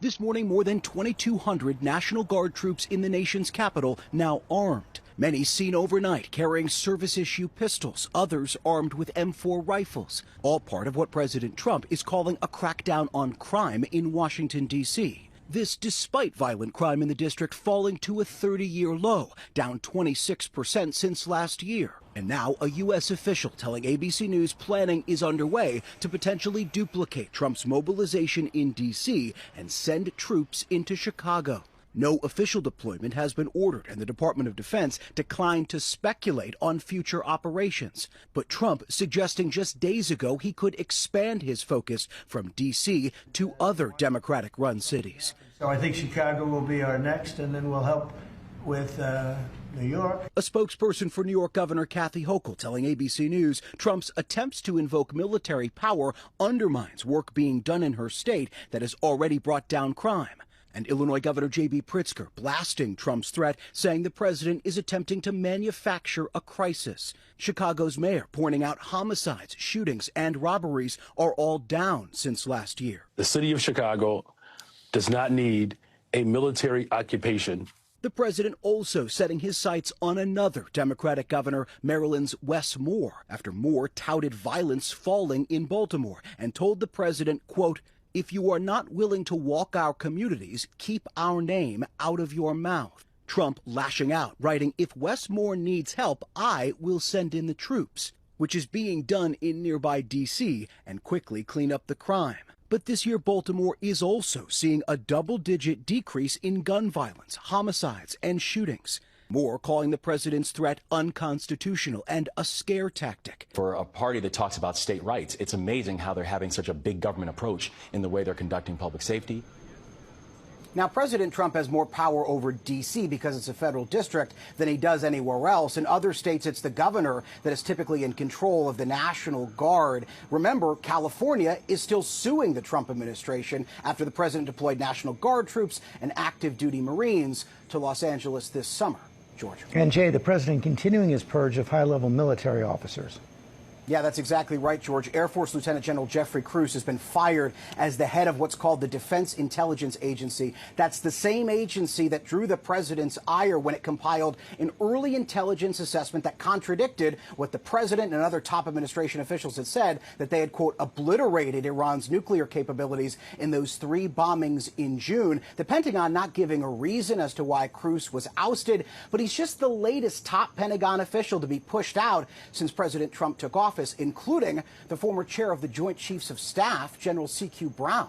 This morning, more than 2,200 National Guard troops in the nation's capital now armed. Many seen overnight carrying service-issue pistols, others armed with M4 rifles. All part of what President Trump is calling a crackdown on crime in Washington, D.C. This despite violent crime in the district falling to a 30-year low, down 26% since last year. And now a U.S. official telling ABC News planning is underway to potentially duplicate Trump's mobilization in D.C. and send troops into Chicago. No official deployment has been ordered, and the Department of Defense declined to speculate on future operations. But Trump suggesting just days ago he could expand his focus from D.C. to other Democratic-run cities. So I think Chicago will be our next, and then we'll help with New York. A spokesperson for New York Governor Kathy Hochul telling ABC News Trump's attempts to invoke military power undermines work being done in her state that has already brought down crime. And Illinois Governor J.B. Pritzker blasting Trump's threat, saying the president is attempting to manufacture a crisis. Chicago's mayor pointing out homicides, shootings, and robberies are all down since last year. The city of Chicago does not need a military occupation. The president also setting his sights on another Democratic governor, Maryland's Wes Moore, after Moore touted violence falling in Baltimore and told the president, quote, "If you are not willing to walk our communities, keep our name out of your mouth." Trump lashing out, writing, "If Wes Moore needs help, I will send in the troops," which is being done in nearby D.C. and quickly clean up the crime. But this year, Baltimore is also seeing a double-digit decrease in gun violence, homicides, and shootings. Moore calling the president's threat unconstitutional and a scare tactic. For a party that talks about state rights, it's amazing how they're having such a big government approach in the way they're conducting public safety. Now, President Trump has more power over D.C. because it's a federal district than he does anywhere else. In other states, it's the governor that is typically in control of the National Guard. Remember, California is still suing the Trump administration after the president deployed National Guard troops and active duty Marines to Los Angeles this summer. George. And Jay, the president continuing his purge of high-level military officers. Yeah, that's exactly right, George. Air Force Lieutenant General Jeffrey Cruz has been fired as the head of what's called the Defense Intelligence Agency. That's the same agency that drew the president's ire when it compiled an early intelligence assessment that contradicted what the president and other top administration officials had said, that they had, quote, obliterated Iran's nuclear capabilities in those 3 bombings in June. The Pentagon not giving a reason as to why Cruz was ousted, but he's just the latest top Pentagon official to be pushed out since President Trump took office, including the former chair of the Joint Chiefs of Staff, General C.Q. Brown.